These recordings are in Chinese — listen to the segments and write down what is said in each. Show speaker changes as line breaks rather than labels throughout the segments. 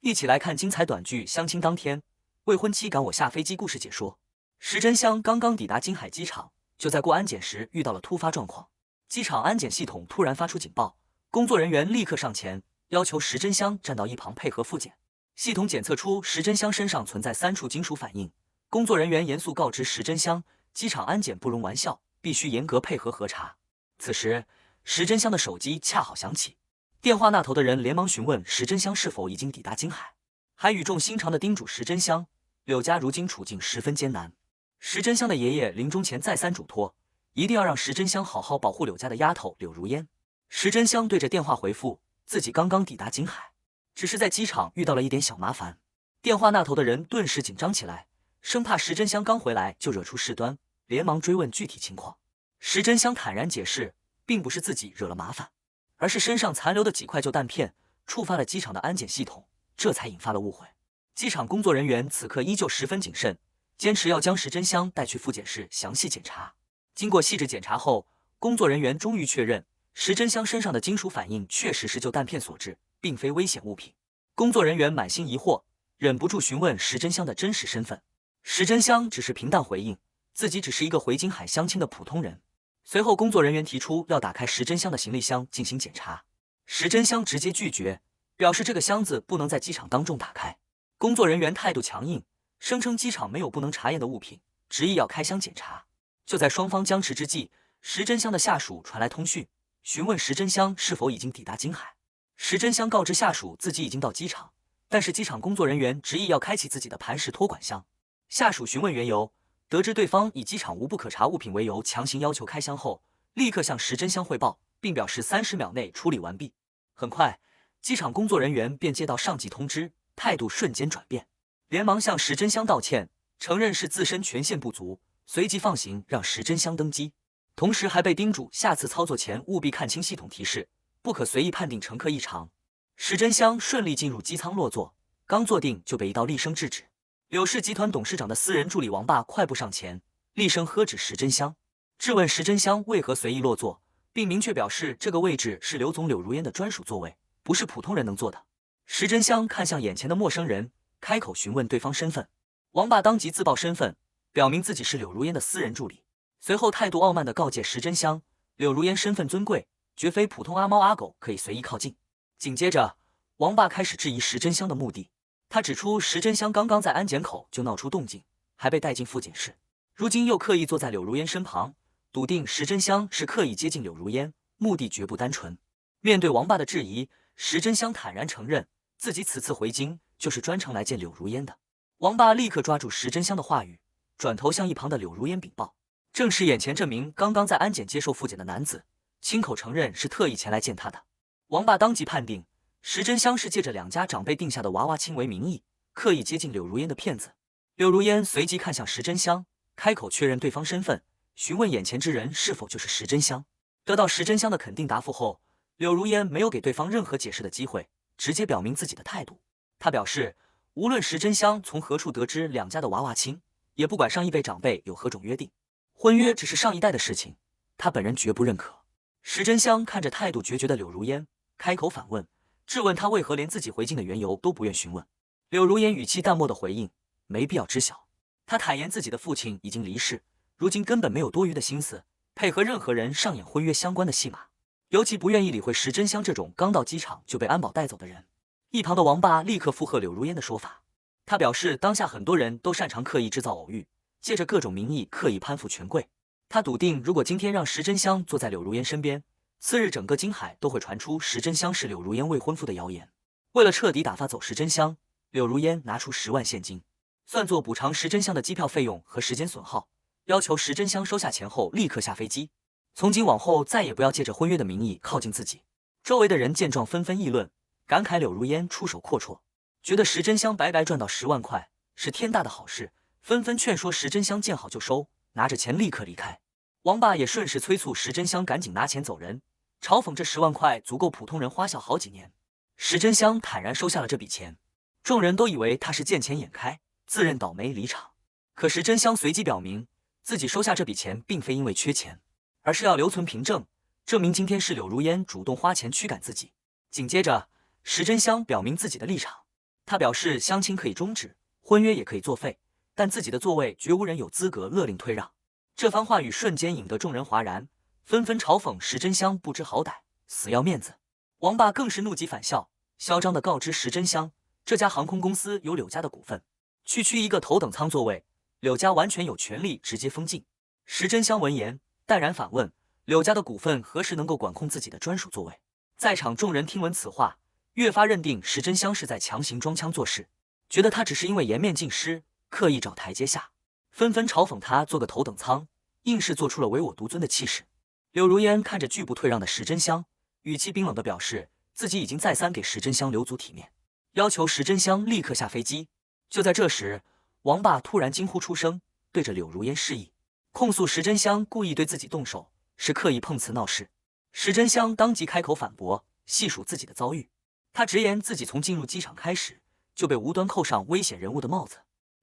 一起来看精彩短剧《相亲当天，未婚妻赶我下飞机》故事解说。石真香刚刚抵达金海机场，就在过安检时遇到了突发状况。机场安检系统突然发出警报，工作人员立刻上前，要求石真香站到一旁配合复检。系统检测出石真香身上存在3处金属反应，工作人员严肃告知石真香，机场安检不容玩笑，必须严格配合核查。此时，石真香的手机恰好响起。电话那头的人连忙询问石真香是否已经抵达金海，还语重心长地叮嘱石真香，柳家如今处境十分艰难。石真香的爷爷临终前再三嘱托，一定要让石真香好好保护柳家的丫头柳如烟。石真香对着电话回复，自己刚刚抵达金海，只是在机场遇到了一点小麻烦。电话那头的人顿时紧张起来，生怕石真香刚回来就惹出事端，连忙追问具体情况。石真香坦然解释，并不是自己惹了麻烦，而是身上残留的几块旧弹片触发了机场的安检系统，这才引发了误会。机场工作人员此刻依旧十分谨慎，坚持要将石真香带去复检室详细检查。经过细致检查后，工作人员终于确认石真香身上的金属反应确实是旧弹片所致，并非危险物品。工作人员满心疑惑，忍不住询问石真香的真实身份。石真香只是平淡回应，自己只是一个回金海相亲的普通人。随后，工作人员提出要打开石真香的行李箱进行检查，石真香直接拒绝，表示这个箱子不能在机场当众打开。工作人员态度强硬，声称机场没有不能查验的物品，执意要开箱检查。就在双方僵持之际，石真香的下属传来通讯，询问石真香是否已经抵达金海。石真香告知下属自己已经到机场，但是机场工作人员执意要开启自己的磐石托管箱。下属询问缘由，得知对方以机场无不可查物品为由强行要求开箱后，立刻向石真香汇报，并表示30秒内处理完毕。很快，机场工作人员便接到上级通知，态度瞬间转变，连忙向石真香道歉，承认是自身权限不足，随即放行让石真香登机。同时还被叮嘱下次操作前务必看清系统提示，不可随意判定乘客异常。石真香顺利进入机舱落座，刚坐定就被一道厉声制止。柳氏集团董事长的私人助理王霸快步上前，厉声呵止石真香，质问石真香为何随意落座，并明确表示这个位置是柳总柳如烟的专属座位，不是普通人能坐的。石真香看向眼前的陌生人，开口询问对方身份。王霸当即自报身份，表明自己是柳如烟的私人助理，随后态度傲慢地告诫石真香，柳如烟身份尊贵，绝非普通阿猫阿狗可以随意靠近。紧接着，王霸开始质疑石真香的目的。他指出，石真香刚刚在安检口就闹出动静，还被带进复检室，如今又刻意坐在柳如烟身旁，笃定石真香是刻意接近柳如烟，目的绝不单纯。面对王霸的质疑，石真香坦然承认自己此次回京就是专程来见柳如烟的。王霸立刻抓住石真香的话语，转头向一旁的柳如烟禀报，正是眼前这名刚刚在安检接受复检的男子，亲口承认是特意前来见他的。王霸当即判定石真香是借着两家长辈定下的娃娃亲为名义，刻意接近柳如烟的骗子。柳如烟随即看向石真香，开口确认对方身份，询问眼前之人是否就是石真香。得到石真香的肯定答复后，柳如烟没有给对方任何解释的机会，直接表明自己的态度。他表示，无论石真香从何处得知两家的娃娃亲，也不管上一辈长辈有何种约定，婚约只是上一代的事情，他本人绝不认可。石真香看着态度决绝的柳如烟，开口反问，质问他为何连自己回京的缘由都不愿询问。柳如烟语气淡漠的回应，没必要知晓。他坦言自己的父亲已经离世，如今根本没有多余的心思配合任何人上演婚约相关的戏码，尤其不愿意理会石真香这种刚到机场就被安保带走的人。一旁的王霸立刻附和柳如烟的说法，他表示当下很多人都擅长刻意制造偶遇，借着各种名义刻意攀附权贵。他笃定如果今天让石真香坐在柳如烟身边，次日整个金海都会传出石真香是柳如烟未婚夫的谣言。为了彻底打发走石真香，柳如烟拿出10万现金，算作补偿石真香的机票费用和时间损耗，要求石真香收下钱后立刻下飞机，从今往后再也不要借着婚约的名义靠近自己。周围的人见状纷纷议论，感慨柳如烟出手阔绰，觉得石真香白白赚到10万块是天大的好事，纷纷劝说石真香见好就收，拿着钱立刻离开。王霸也顺势催促石真香赶紧拿钱走人，嘲讽这10万块足够普通人花销好几年。石真香坦然收下了这笔钱，众人都以为他是见钱眼开，自认倒霉离场。可石真香随即表明，自己收下这笔钱并非因为缺钱，而是要留存凭证，证明今天是柳如烟主动花钱驱赶自己。紧接着，石真香表明自己的立场，他表示相亲可以终止，婚约也可以作废，但自己的座位绝无人有资格勒令退让。这番话语瞬间引得众人哗然，纷纷嘲讽石真香不知好歹，死要面子。王霸更是怒极反笑，嚣张地告知石真香，这家航空公司有柳家的股份，区一个头等舱座位，柳家完全有权利直接封禁。石真香闻言，淡然反问：柳家的股份何时能够管控自己的专属座位？在场众人听闻此话，越发认定石真香是在强行装腔作势，觉得他只是因为颜面尽失，刻意找台阶下，纷纷嘲讽他做个头等舱，硬是做出了唯我独尊的气势。柳如烟看着拒不退让的石真香，语气冰冷地表示自己已经再三给石真香留足体面，要求石真香立刻下飞机。就在这时，王霸突然惊呼出声，对着柳如烟示意，控诉石真香故意对自己动手，是刻意碰瓷闹事。石真香当即开口反驳，细数自己的遭遇。他直言自己从进入机场开始就被无端扣上危险人物的帽子，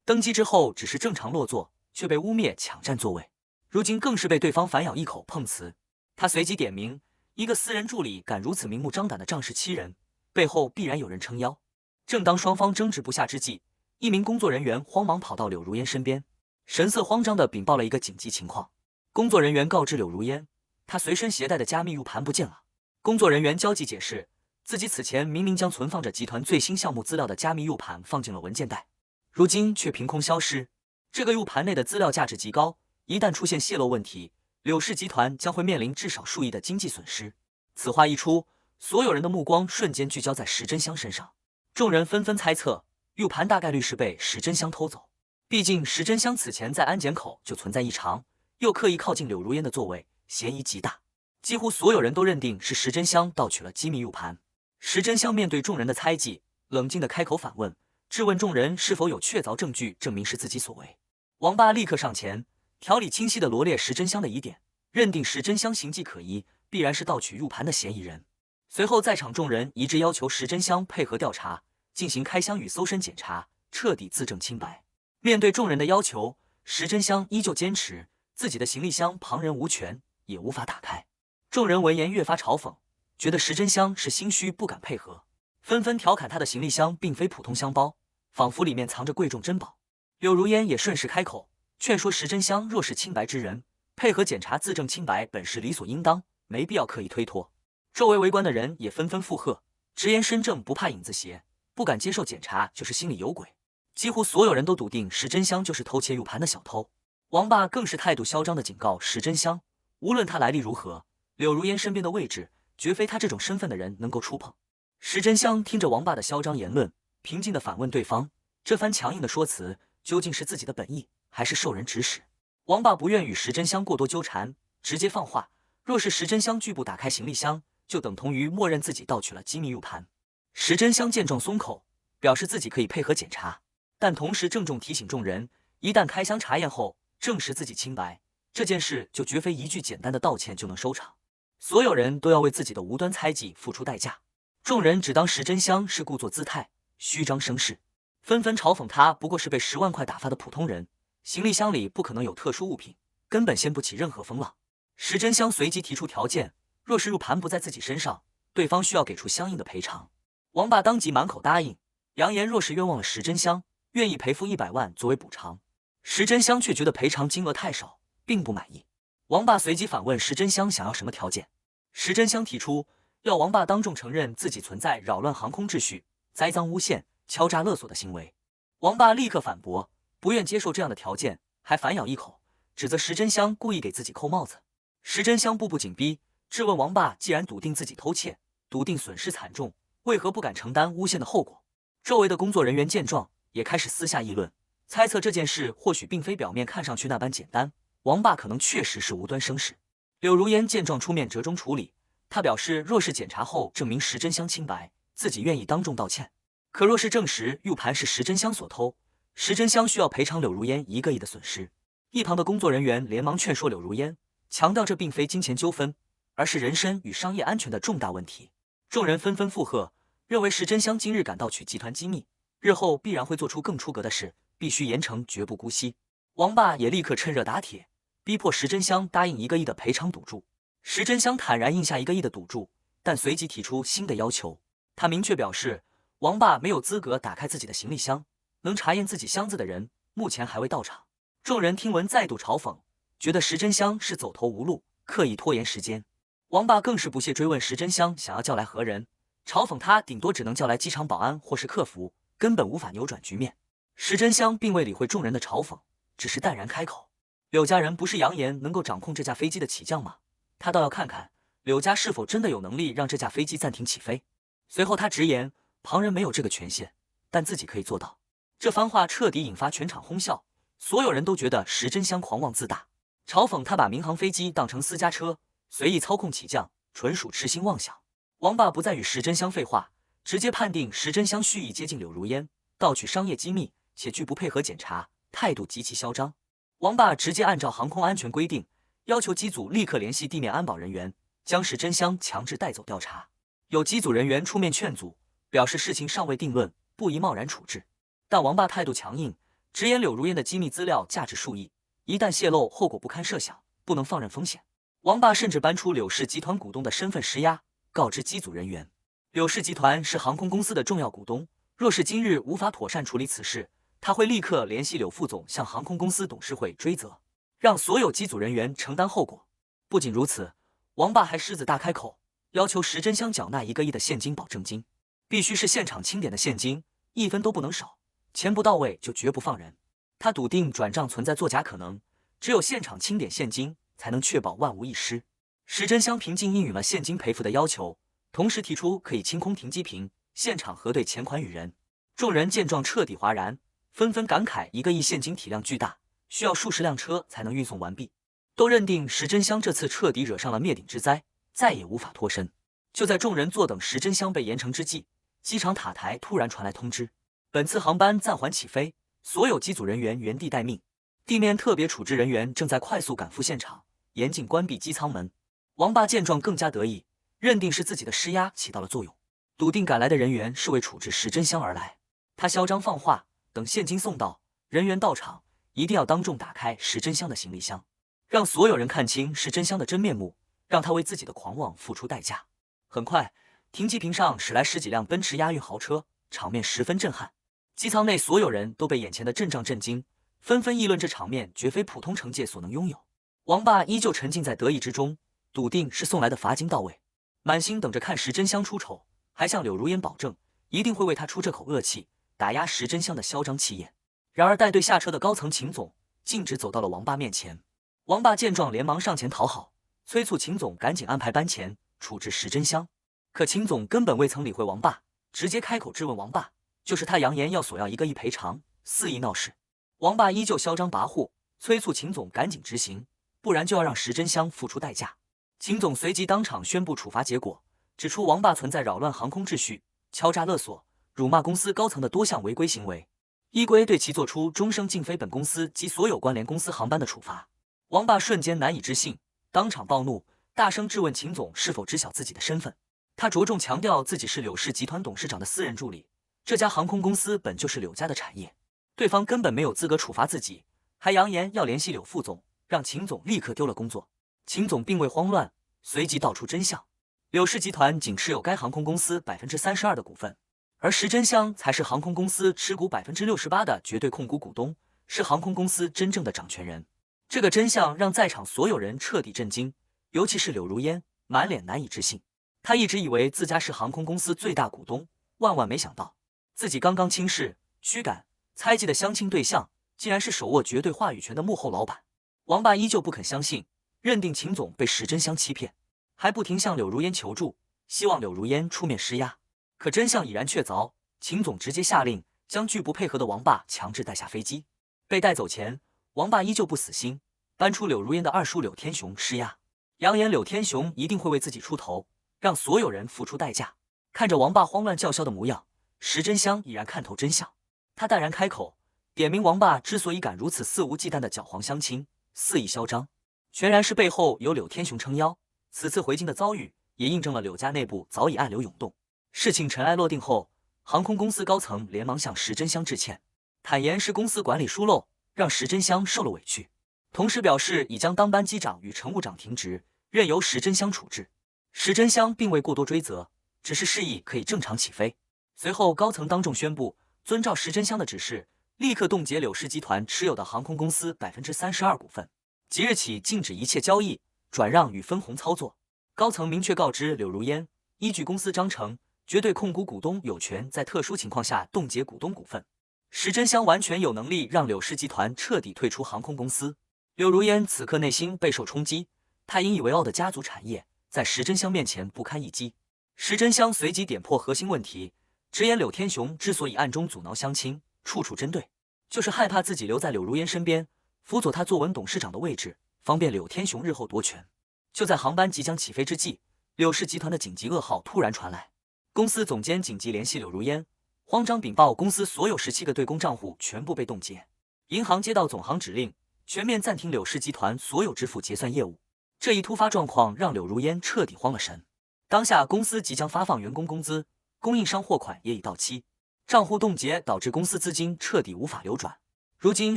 登机之后只是正常落座，却被污蔑抢占座位，如今更是被对方反咬一口碰瓷。他随即点名，一个私人助理敢如此明目张胆地仗势欺人，背后必然有人撑腰。正当双方争执不下之际，一名工作人员慌忙跑到柳如烟身边，神色慌张地禀报了一个紧急情况。工作人员告知柳如烟，他随身携带的加密 U 盘不见了。工作人员焦急解释，自己此前明明将存放着集团最新项目资料的加密 U 盘放进了文件袋，如今却凭空消失。这个 U 盘内的资料价值极高，一旦出现泄露问题，柳氏集团将会面临至少数亿的经济损失。此话一出，所有人的目光瞬间聚焦在石真香身上，众人纷纷猜测 U 盘大概率是被石真香偷走。毕竟石真香此前在安检口就存在异常，又刻意靠近柳如烟的座位，嫌疑极大。几乎所有人都认定是石真香盗取了机密 U 盘。石真香面对众人的猜忌，冷静地开口反问，质问众人是否有确凿证据证明是自己所为。王霸立刻上前，条理清晰地罗列石真香的疑点，认定石真香形迹可疑，必然是盗取 U 盘的嫌疑人。随后在场众人一致要求石真香配合调查，进行开箱与搜身检查，彻底自证清白。面对众人的要求，石真香依旧坚持自己的行李箱旁人无权，也无法打开。众人闻言越发嘲讽，觉得石真香是心虚不敢配合，纷纷调侃他的行李箱并非普通箱包，仿佛里面藏着贵重珍宝。柳如烟也顺势开口，劝说石真香若是清白之人，配合检查自证清白本是理所应当，没必要刻意推脱。周围围观的人也纷纷附和，直言身正不怕影子斜，不敢接受检查就是心里有鬼。几乎所有人都笃定石真香就是偷窃 U 盘的小偷。王霸更是态度嚣张地警告石真香，无论他来历如何，柳如烟身边的位置绝非他这种身份的人能够触碰。石真香听着王霸的嚣张言论，平静地反问对方，这番强硬的说辞究竟是自己的本意，还是受人指使？王霸不愿与石真香过多纠缠，直接放话，若是石真香拒不打开行李箱，就等同于默认自己盗取了机密 U 盘。石真香见状松口，表示自己可以配合检查，但同时郑重提醒众人，一旦开箱查验后证实自己清白，这件事就绝非一句简单的道歉就能收场，所有人都要为自己的无端猜忌付出代价。众人只当石真香是故作姿态，虚张声势，纷纷嘲讽他不过是被10万块打发的普通人，行李箱里不可能有特殊物品，根本掀不起任何风浪。石真香随即提出条件，若是 U 盘不在自己身上，对方需要给出相应的赔偿。王霸当即满口答应，扬言若是冤枉了石真香，愿意赔付100万作为补偿。石真香却觉得赔偿金额太少，并不满意。王霸随即反问石真香想要什么条件。石真香提出要王霸当众承认自己存在扰乱航空秩序、栽赃诬陷、敲诈勒索的行为。王霸立刻反驳，不愿接受这样的条件，还反咬一口，指责石真香故意给自己扣帽子。石真香步步紧逼，质问王霸既然笃定自己偷窃，笃定损失惨重，为何不敢承担诬陷的后果？周围的工作人员见状也开始私下议论，猜测这件事或许并非表面看上去那般简单，王霸可能确实是无端生事。柳如烟见状出面折中处理，他表示若是检查后证明石真香清白，自己愿意当众道歉。可若是证实 U 盘是石真香所偷，石真香需要赔偿柳如烟1个亿的损失。一旁的工作人员连忙劝说柳如烟，强调这并非金钱纠纷，而是人身与商业安全的重大问题。众人纷纷附和，认为石真香今日敢盗取集团机密，日后必然会做出更出格的事，必须严惩，绝不姑息。王霸也立刻趁热打铁，逼迫石真香答应1个亿的赔偿赌注。石真香坦然应下1个亿的赌注，但随即提出新的要求。他明确表示，王爸没有资格打开自己的行李箱，能查验自己箱子的人目前还未到场。众人听闻再度嘲讽，觉得石真香是走投无路，刻意拖延时间。王爸更是不屑追问石真香想要叫来何人，嘲讽他顶多只能叫来机场保安或是客服，根本无法扭转局面。石真香并未理会众人的嘲讽，只是淡然开口：“柳家人不是扬言能够掌控这架飞机的起降吗？他倒要看看柳家是否真的有能力让这架飞机暂停起飞。”随后他直言，旁人没有这个权限，但自己可以做到。这番话彻底引发全场哄笑，所有人都觉得石真香狂妄自大，嘲讽他把民航飞机当成私家车，随意操控起降，纯属痴心妄想。王爸不再与石真香废话，直接判定石真香蓄意接近柳如烟，盗取商业机密，且拒不配合检查，态度极其嚣张。王爸直接按照航空安全规定，要求机组立刻联系地面安保人员，将石真香强制带走调查。有机组人员出面劝阻，表示事情尚未定论，不宜贸然处置。但王爸态度强硬，直言柳如烟的机密资料价值数亿，一旦泄露，后果不堪设想，不能放任风险。王爸甚至搬出柳氏集团股东的身份施压，告知机组人员，柳氏集团是航空公司的重要股东，若是今日无法妥善处理此事，他会立刻联系柳副总向航空公司董事会追责，让所有机组人员承担后果。不仅如此，王爸还狮子大开口，要求石真香缴纳1个亿的现金保证金，必须是现场清点的现金，1分都不能少，钱不到位就绝不放人。他笃定转账存在作假可能，只有现场清点现金才能确保万无一失。石真香平静应允了现金赔付的要求，同时提出可以清空停机坪，现场核对钱款与人。众人见状彻底哗然，纷纷感慨1个亿现金体量巨大，需要数十辆车才能运送完毕，都认定石真香这次彻底惹上了灭顶之灾，再也无法脱身。就在众人坐等石真香被严惩之际，机场塔台突然传来通知，本次航班暂缓起飞，所有机组人员原地待命。地面特别处置人员正在快速赶赴现场，严禁关闭机舱门。王爸见状更加得意，认定是自己的施压起到了作用，笃定赶来的人员是为处置石真香而来。他嚣张放话，等现金送到，人员到场，一定要当众打开石真香的行李箱，让所有人看清石真香的真面目，让他为自己的狂妄付出代价。很快，停机坪上驶来10几辆奔驰押运豪车，场面十分震撼。机舱内所有人都被眼前的阵仗震惊，纷纷议论这场面绝非普通乘界所能拥有。王爸依旧沉浸在得意之中，笃定是送来的罚金到位，满心等着看石真香出丑，还向柳如烟保证一定会为他出这口恶气，打压石真香的嚣张气焰。然而带队下车的高层秦总径直走到了王爸面前。王爸见状连忙上前讨好，催促秦总赶紧安排班前处置石真香。可秦总根本未曾理会王爸，直接开口质问王爸，就是他扬言要索要1个亿赔偿，肆意闹事。王爸依旧嚣张跋扈，催促秦总赶紧执行，不然就要让石真香付出代价。秦总随即当场宣布处罚结果，指出王爸存在扰乱航空秩序、敲诈勒索、辱骂公司高层的多项违规行为，依规对其作出终生禁飞本公司及所有关联公司航班的处罚。王爸瞬间难以置信，当场暴怒，大声质问秦总是否知晓自己的身份。他着重强调自己是柳氏集团董事长的私人助理，这家航空公司本就是柳家的产业，对方根本没有资格处罚自己，还扬言要联系柳副总，让秦总立刻丢了工作。秦总并未慌乱，随即道出真相：柳氏集团仅持有该航空公司32%的股份，而石真香才是航空公司持股68%的绝对控股股东，是航空公司真正的掌权人。这个真相让在场所有人彻底震惊，尤其是柳如烟，满脸难以置信。他一直以为自家是航空公司最大股东，万万没想到，自己刚刚轻视、驱赶、猜忌的相亲对象，竟然是手握绝对话语权的幕后老板。王爸依旧不肯相信，认定秦总被石真香欺骗，还不停向柳如烟求助，希望柳如烟出面施压。可真相已然确凿，秦总直接下令将拒不配合的王爸强制带下飞机。被带走前，王爸依旧不死心，搬出柳如烟的二叔柳天雄施压，扬言柳天雄一定会为自己出头，让所有人付出代价。看着王爸慌乱叫嚣的模样，石真香已然看透真相。他淡然开口，点明王爸之所以敢如此肆无忌惮的搅黄相亲，肆意嚣张，全然是背后有柳天雄撑腰。此次回京的遭遇，也印证了柳家内部早已暗流涌动。事情尘埃落定后，航空公司高层连忙向石真香致歉，坦言是公司管理疏漏，让石真香受了委屈，同时表示已将当班机长与乘务长停职，任由石真香处置。石真香并未过多追责，只是示意可以正常起飞。随后，高层当众宣布，遵照石真香的指示，立刻冻结柳氏集团持有的航空公司32%股份，即日起禁止一切交易、转让与分红操作。高层明确告知柳如烟，依据公司章程，绝对控股股东有权在特殊情况下冻结股东股份。石真香完全有能力让柳氏集团彻底退出航空公司。柳如烟此刻内心备受冲击，她引以为傲的家族产业在石真香面前不堪一击。石真香随即点破核心问题，直言柳天雄之所以暗中阻挠相亲，处处针对，就是害怕自己留在柳如烟身边，辅佐他坐稳董事长的位置，方便柳天雄日后夺权。就在航班即将起飞之际，柳氏集团的紧急噩耗突然传来，公司总监紧急联系柳如烟，慌张禀报公司所有17个对公账户全部被冻结。银行接到总行指令，全面暂停柳氏集团所有支付结算业务。这一突发状况让柳如烟彻底慌了神。当下公司即将发放员工工资，供应商货款也已到期，账户冻结导致公司资金彻底无法流转。如今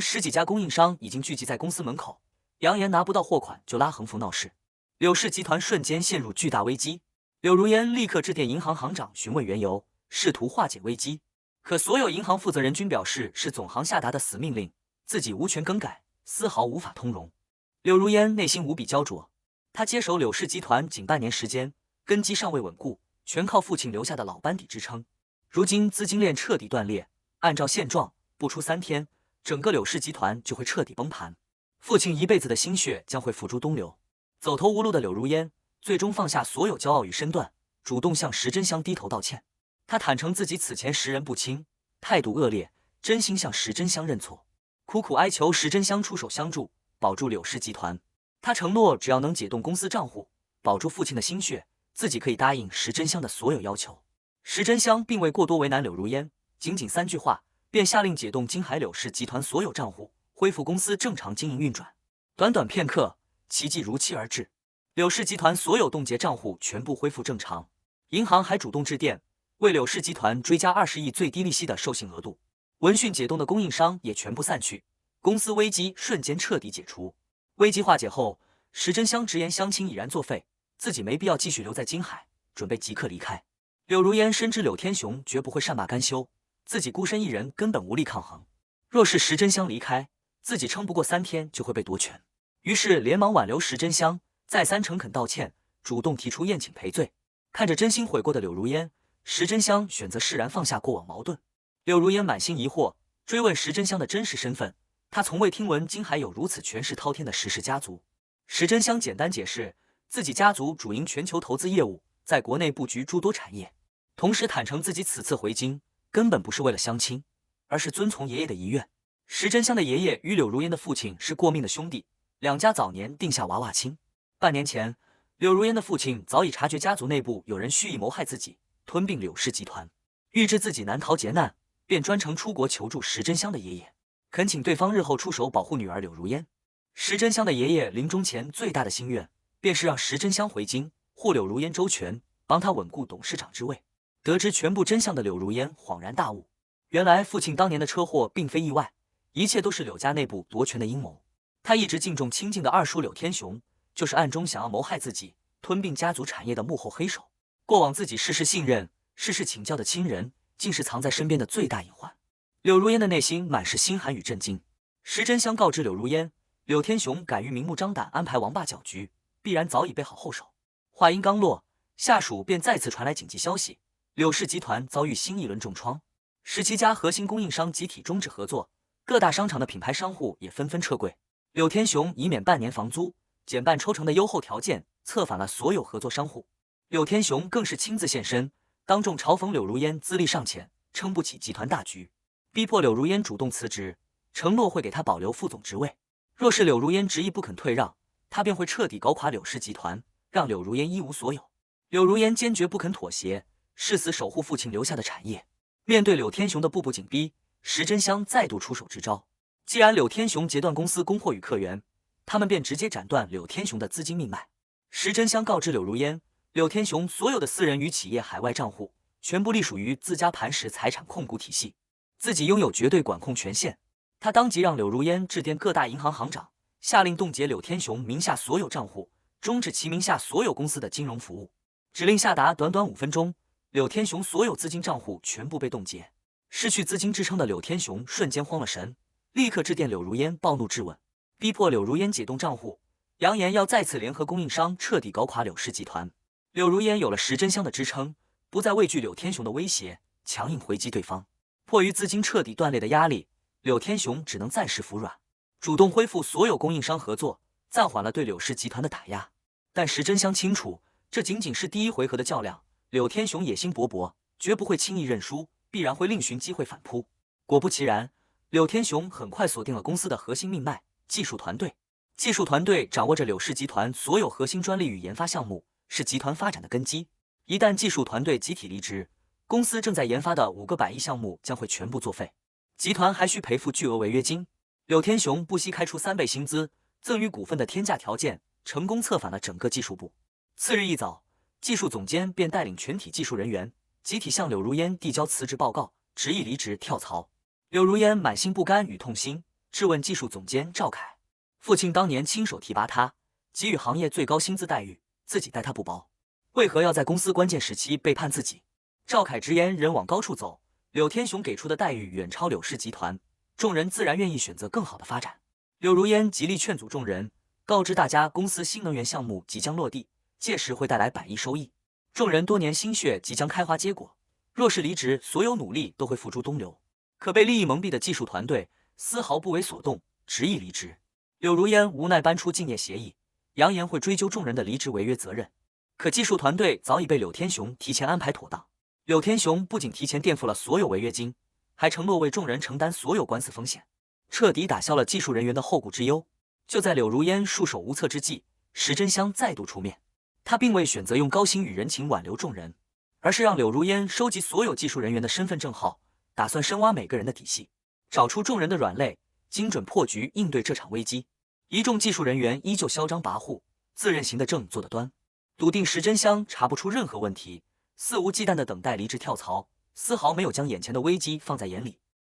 10几家供应商已经聚集在公司门口，扬言拿不到货款就拉横幅闹事。柳氏集团瞬间陷入巨大危机。柳如烟立刻致电银行行长询问缘由，试图化解危机。可所有银行负责人均表示是总行下达的死命令，自己无权更改，丝毫无法通融。柳如烟内心无比焦灼，她接手柳氏集团仅半年时间，根基尚未稳固，全靠父亲留下的老班底支撑。如今资金链彻底断裂，按照现状，不出3天，整个柳氏集团就会彻底崩盘，父亲一辈子的心血将会付诸东流。走投无路的柳如烟最终放下所有骄傲与身段，主动向石真香低头道歉。他坦诚自己此前识人不清，态度恶劣，真心向石真香认错，苦苦哀求石真香出手相助，保住柳氏集团。他承诺只要能解冻公司账户，保住父亲的心血，自己可以答应石真香的所有要求。石真香并未过多为难柳如烟，仅3句话便下令解冻金海柳氏集团所有账户，恢复公司正常经营运转。短短片刻，奇迹如期而至，柳氏集团所有冻结账户全部恢复正常。银行还主动致电，为柳氏集团追加20亿最低利息的授信额度。闻讯解冻的供应商也全部散去，公司危机瞬间彻底解除。危机化解后，石真香直言相亲已然作废，自己没必要继续留在金海，准备即刻离开。柳如烟深知柳天雄绝不会善罢甘休，自己孤身一人根本无力抗衡。若是石真香离开，自己撑不过3天就会被夺权。于是连忙挽留石真香，再三诚恳道歉，主动提出宴请赔罪。看着真心悔过的柳如烟，石真香选择释然放下过往矛盾。柳如烟满心疑惑，追问石真香的真实身份。她从未听闻金海有如此权势滔天的石氏家族。石真香简单解释，自己家族主营全球投资业务，在国内布局诸多产业，同时坦诚自己此次回京根本不是为了相亲，而是遵从爷爷的遗愿。石真香的爷爷与柳如烟的父亲是过命的兄弟，两家早年定下娃娃亲。半年前，柳如烟的父亲早已察觉家族内部有人蓄意谋害自己，吞并柳氏集团，预知自己难逃劫难，便专程出国求助石真香的爷爷，恳请对方日后出手保护女儿柳如烟。石真香的爷爷临终前最大的心愿，便是让石真香回京，护柳如烟周全，帮他稳固董事长之位。得知全部真相的柳如烟恍然大悟，原来父亲当年的车祸并非意外，一切都是柳家内部夺权的阴谋。他一直敬重亲近的二叔柳天雄，就是暗中想要谋害自己，吞并家族产业的幕后黑手。过往自己事事信任、事事请教的亲人，竟是藏在身边的最大隐患。柳如烟的内心满是心寒与震惊。石真香告知柳如烟，柳天雄敢于明目张胆安排王霸搅局，必然早已备好后手。话音刚落，下属便再次传来紧急消息，柳氏集团遭遇新一轮重创，17家核心供应商集体终止合作，各大商场的品牌商户也纷纷撤柜。柳天雄以免半年房租、减半抽成的优厚条件，策反了所有合作商户。柳天雄更是亲自现身，当众嘲讽柳如烟资历尚浅，撑不起集团大局，逼迫柳如烟主动辞职，承诺会给他保留副总职位。若是柳如烟执意不肯退让，他便会彻底搞垮柳氏集团，让柳如烟一无所有。柳如烟坚决不肯妥协，誓死守护父亲留下的产业。面对柳天雄的步步紧逼，石真香再度出手支招。既然柳天雄截断公司供货与客源，他们便直接斩断柳天雄的资金命脉。石真香告知柳如烟，柳天雄所有的私人与企业海外账户全部隶属于自家磐石财产控股体系，自己拥有绝对管控权限。他当即让柳如烟致电各大银行行长，下令冻结柳天雄名下所有账户，终止其名下所有公司的金融服务。指令下达短短5分钟，柳天雄所有资金账户全部被冻结，失去资金支撑的柳天雄瞬间慌了神，立刻致电柳如烟暴怒质问，逼迫柳如烟解冻账户，扬言要再次联合供应商彻底搞垮柳氏集团。柳如烟有了石真香的支撑，不再畏惧柳天雄的威胁，强硬回击对方。迫于资金彻底断裂的压力，柳天雄只能暂时服软，主动恢复所有供应商合作，暂缓了对柳氏集团的打压。但石真香清楚，这仅仅是第一回合的较量，柳天雄野心勃勃，绝不会轻易认输，必然会另寻机会反扑。果不其然，柳天雄很快锁定了公司的核心命脉——技术团队。技术团队掌握着柳氏集团所有核心专利与研发项目，是集团发展的根基。一旦技术团队集体离职，公司正在研发的5个100亿项目将会全部作废，集团还需赔付巨额违约金。柳天雄不惜开出3倍薪资、赠与股份的天价条件，成功策反了整个技术部。次日一早，技术总监便带领全体技术人员集体向柳如烟递交辞职报告，执意离职跳槽。柳如烟满心不甘与痛心，质问技术总监赵凯，父亲当年亲手提拔他，给予行业最高薪资待遇，自己待他不薄，为何要在公司关键时期背叛自己？赵凯直言人往高处走，柳天雄给出的待遇远超柳氏集团，众人自然愿意选择更好的发展。柳如烟极力劝阻众人，告知大家公司新能源项目即将落地，届时会带来100亿收益，众人多年心血即将开花结果，若是离职，所有努力都会付诸东流。可被利益蒙蔽的技术团队丝毫不为所动，执意离职。柳如烟无奈搬出竞业协议，扬言会追究众人的离职违约责任。可技术团队早已被柳天雄提前安排妥当。柳天雄不仅提前垫付了所有违约金，还承诺为众人承担所有官司风险，彻底打消了技术人员的后顾之忧。就在柳如烟束手无策之际，石真香再度出面。他并未选择用高薪与人情挽留众人，而是让柳如烟收集所有技术人员的身份证号，打算深挖每个人的底细，找出众人的软肋，精准破局，应对这场危机。一众技术人员依旧嚣张跋扈，自认行得正坐得端，笃定石真香查不出任何问题，肆无忌惮地等待离职跳槽，丝毫没有将眼前的危机放在眼里。